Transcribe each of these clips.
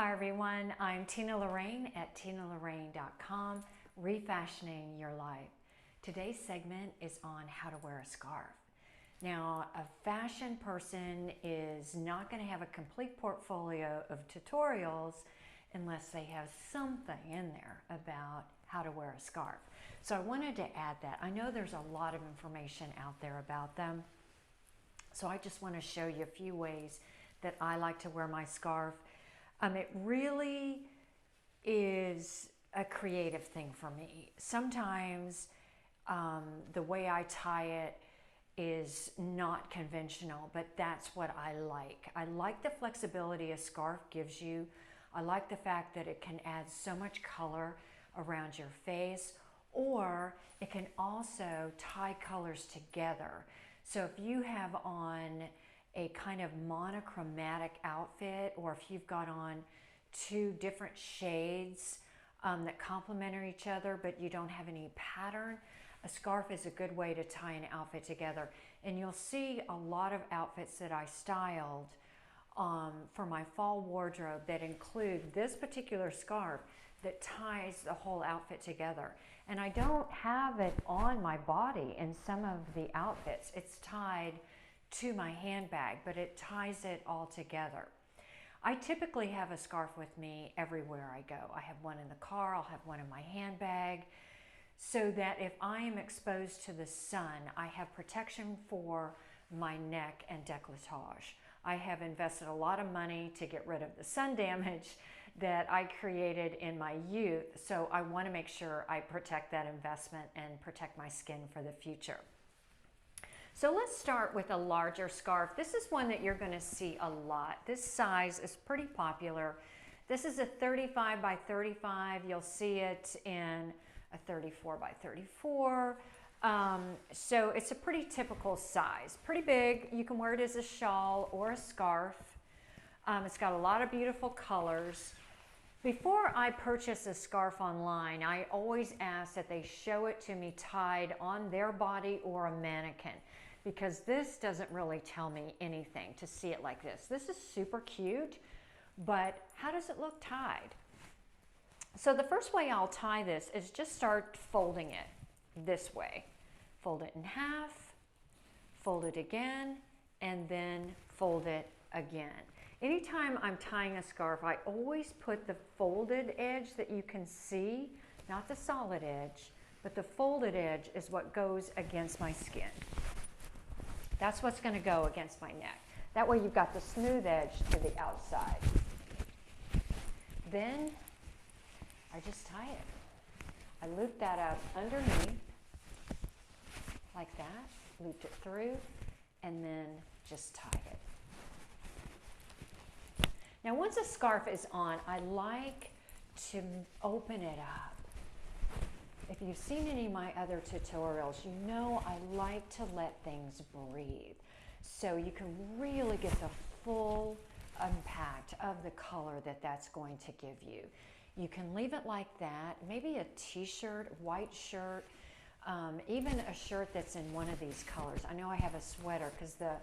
Hi everyone, I'm Tina Lorraine at tinalorraine.com, refashioning your life. Today's segment is on how to wear a scarf. Now, a fashion person is not going to have a complete portfolio of tutorials unless they have something in there about how to wear a scarf. So I wanted to add that. I know there's a lot of information out there about them, so I just want to show you a few ways that I like to wear my scarf. It really is a creative thing for me. Sometimes the way I tie it is not conventional, but that's what I like. I like the flexibility a scarf gives you. I like the fact that it can add so much color around your face, or it can also tie colors together. So if you have on a kind of monochromatic outfit, or if you've got on two different shades that complement each other but you don't have any pattern, a scarf is a good way to tie an outfit together. And you'll see a lot of outfits that I styled for my fall wardrobe that include this particular scarf that ties the whole outfit together. And I don't have it on my body in some of the outfits. It's tied to my handbag, but it ties it all together. I typically have a scarf with me everywhere I go. I have one in the car, I'll have one in my handbag, so that if I am exposed to the sun, I have protection for my neck and décolletage. I have invested a lot of money to get rid of the sun damage that I created in my youth, so I want to make sure I protect that investment and protect my skin for the future. So let's start with a larger scarf. This is one that you're going to see a lot. This size is pretty popular. This is a 35 by 35. You'll see it in a 34 by 34. So it's a pretty typical size. Pretty big. You can wear it as a shawl or a scarf. It's got a lot of beautiful colors. Before I purchase a scarf online, I always ask that they show it to me tied on their body or a mannequin, because this doesn't really tell me anything to see it like this. This is super cute, but how does it look tied? So the first way I'll tie this is just start folding it this way. Fold it in half, fold it again, and then fold it again. Anytime I'm tying a scarf, I always put the folded edge that you can see, not the solid edge, but the folded edge is what goes against my skin. That's what's going to go against my neck. That way you've got the smooth edge to the outside. Then I just tie it. I loop that out underneath like that, looped it through, and then just tie it. Now once a scarf is on, I like to open it up. If you've seen any of my other tutorials, you know I like to let things breathe, so you can really get the full impact of the color that that's going to give you. You can leave it like that, maybe a t-shirt, white shirt, even a shirt that's in one of these colors. I know I have a sweater because the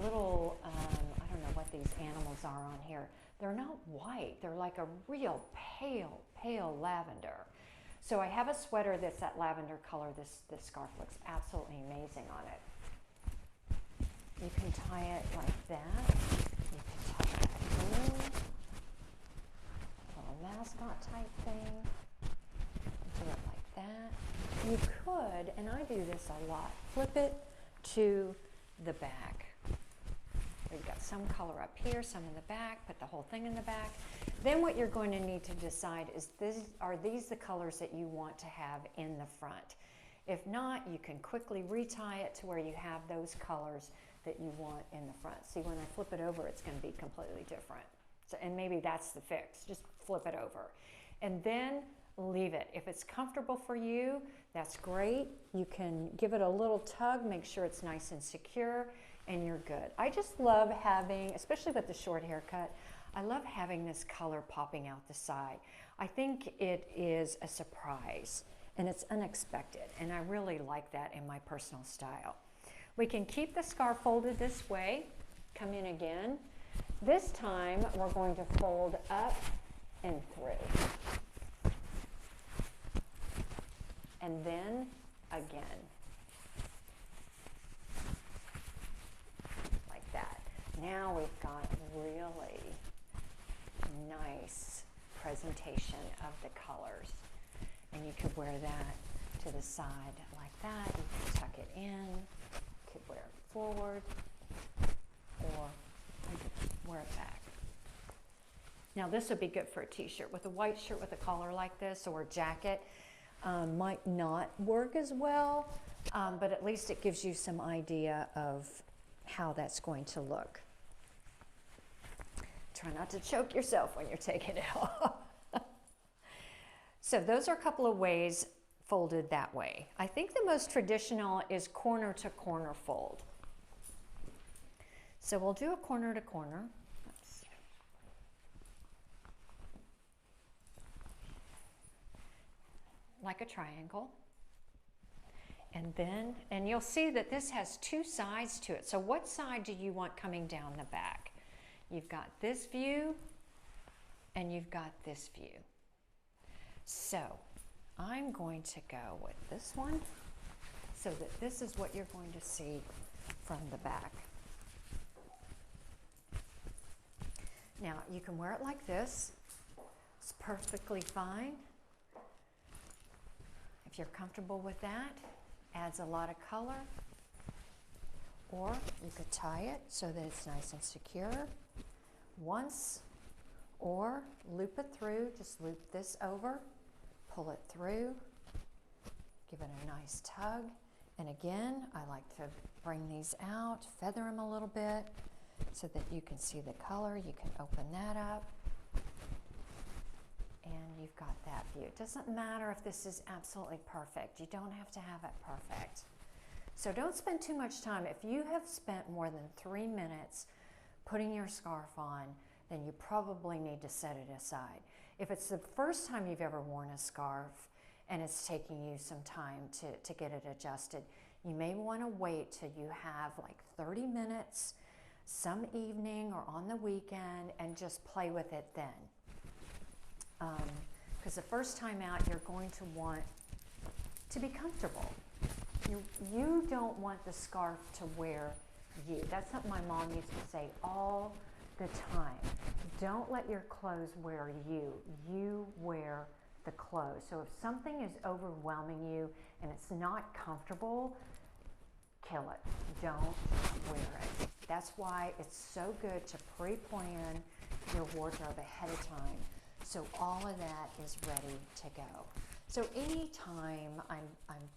little, I don't know what these animals are on here. They're not white, they're like a real pale lavender. So I have a sweater that's that lavender color. This scarf looks absolutely amazing on it. You can tie it like that. You can tie it through. A little mascot type thing. Do it like that. You could, and I do this a lot, flip it to the back. We've got some color up here, some in the back, put the whole thing in the back. Then what you're going to need to decide is, are these the colors that you want to have in the front? If not, you can quickly retie it to where you have those colors that you want in the front. See, when I flip it over, it's going to be completely different. So, and maybe that's the fix, just flip it over. And then leave it. If it's comfortable for you, that's great. You can give it a little tug, make sure it's nice and secure, and you're good. I just love having, especially with the short haircut, I love having this color popping out the side. I think it is a surprise and it's unexpected, and I really like that in my personal style. We can keep the scarf folded this way, come in again, This time we're going to fold up and through. And then again. Like that. Now we've got really nice presentation of the colors. And you could wear that to the side like that. You could tuck it in. You could wear it forward. Or you could wear it back. Now this would be good for a t-shirt. With a white shirt with a collar like this or a jacket, might not work as well, but at least it gives you some idea of how that's going to look. Try not to choke yourself when you're taking it off. So those are a couple of ways folded that way. I think the most traditional is corner to corner fold. So we'll do a corner to corner. Like a triangle. And you'll see that this has two sides to it. So what side do you want coming down the back? You've got this view and you've got this view. So I'm going to go with this one so that this is what you're going to see from the back. Now you can wear it like this. It's perfectly fine. If you're comfortable with that, adds a lot of color. Or you could tie it so that it's nice and secure once, or loop it through. Just loop this over, pull it through, give it a nice tug. And again, I like to bring these out, feather them a little bit so that you can see the color. You can open that up. And you've got that view. It doesn't matter if this is absolutely perfect. You don't have to have it perfect. So don't spend too much time. If you have spent more than 3 minutes putting your scarf on, then you probably need to set it aside. If it's the first time you've ever worn a scarf and it's taking you some time to get it adjusted, you may want to wait till you have like 30 minutes some evening or on the weekend and just play with it then. Because the first time out, you're going to want to be comfortable. You don't want the scarf to wear you. That's what my mom used to say all the time. Don't let your clothes wear you. You wear the clothes. So if something is overwhelming you and it's not comfortable, kill it. Don't wear it. That's why it's so good to pre-plan your wardrobe ahead of time, so all of that is ready to go. So anytime I'm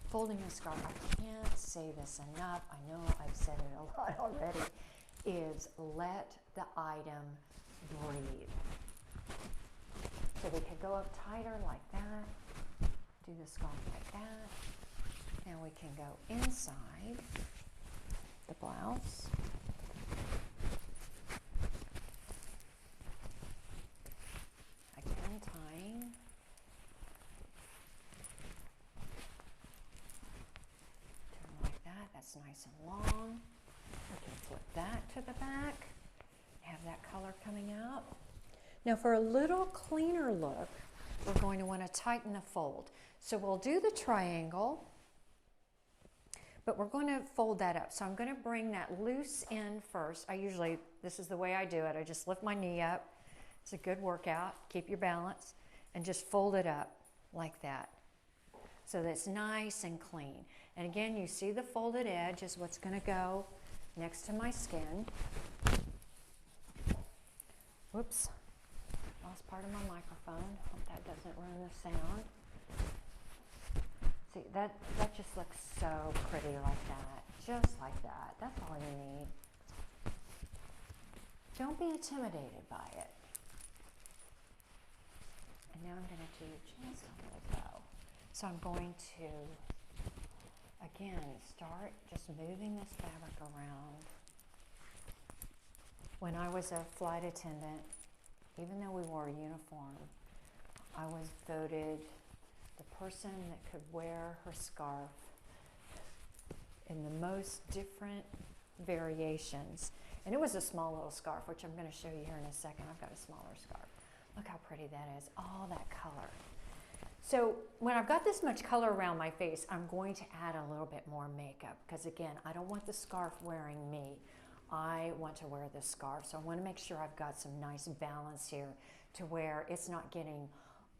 folding a scarf, I can't say this enough, I know I've said it a lot already, is let the item breathe. So we could go up tighter like that, do the scarf like that. Now we can go inside the blouse. Again, tying. Turn like that, that's nice and long. We can flip that to the back, have that color coming out. Now for a little cleaner look, we're going to want to tighten the fold. So we'll do the triangle, but we're going to fold that up. So I'm going to bring that loose in first. This is the way I do it. I just lift my knee up. It's a good workout. Keep your balance and just fold it up like that so that it's nice and clean. And again, you see the folded edge is what's going to go next to my skin. Whoops, lost part of my microphone. Hope that doesn't ruin the sound. See, that just looks so pretty like that. Just like that. That's all you need. Don't be intimidated by it. And now I'm going to do just a little bow. So I'm going to, again, start just moving this fabric around. When I was a flight attendant, even though we wore a uniform, I was voted the person that could wear her scarf in the most different variations. And it was a small little scarf, which I'm going to show you here in a second. I've got a smaller scarf. Look how pretty that is, all that color. So when I've got this much color around my face, I'm going to add a little bit more makeup because again, I don't want the scarf wearing me. I want to wear this scarf. So I want to make sure I've got some nice balance here to where it's not getting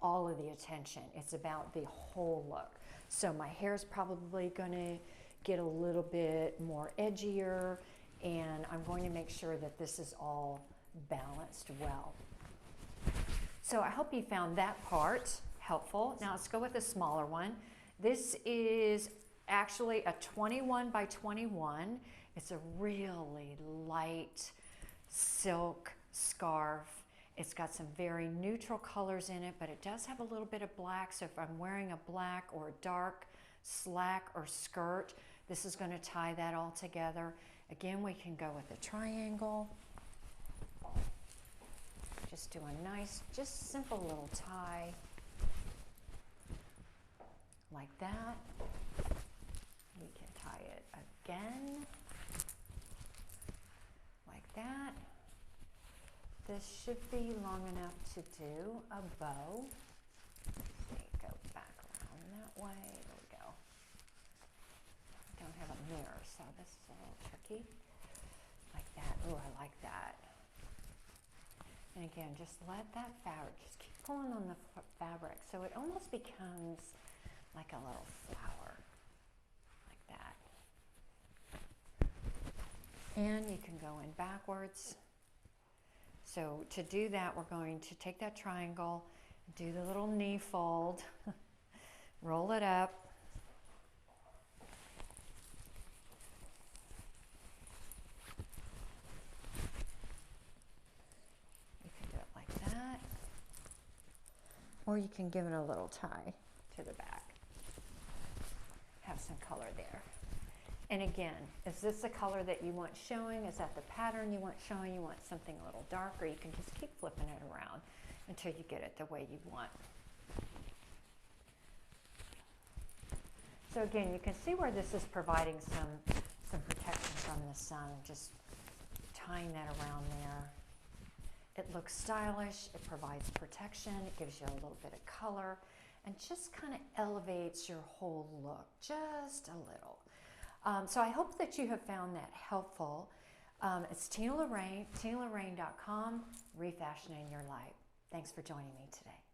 all of the attention. It's about the whole look. So my hair is probably going to get a little bit more edgier, and I'm going to make sure that this is all balanced well. So I hope you found that part helpful. Now let's go with a smaller one. This is actually a 21 by 21. It's a really light silk scarf. It's got some very neutral colors in it, but it does have a little bit of black. So if I'm wearing a black or a dark slack or skirt, this is going to tie that all together. Again, we can go with a triangle. Just do a nice, just simple little tie like that. We can tie it again like that. This should be long enough to do a bow. Let's see, go back around that way. There we go. I don't have a mirror, so this is a little tricky. Like that. Ooh, I like that. And again, just let that fabric, just keep pulling on the fabric so it almost becomes like a little flower, like that. And you can go in backwards. So to do that, we're going to take that triangle, do the little knee fold, roll it up. You can do it like that, or you can give it a little tie to the back. Have some color there. And again, is this the color that you want showing? Is that the pattern you want showing? You want something a little darker? You can just keep flipping it around until you get it the way you want. So again, you can see where this is providing some protection from the sun. Just tying that around there. It looks stylish. It provides protection. It gives you a little bit of color and just kind of elevates your whole look just a little. So I hope that you have found that helpful. It's Tina Lorraine, tinalorraine.com, refashioning your life. Thanks for joining me today.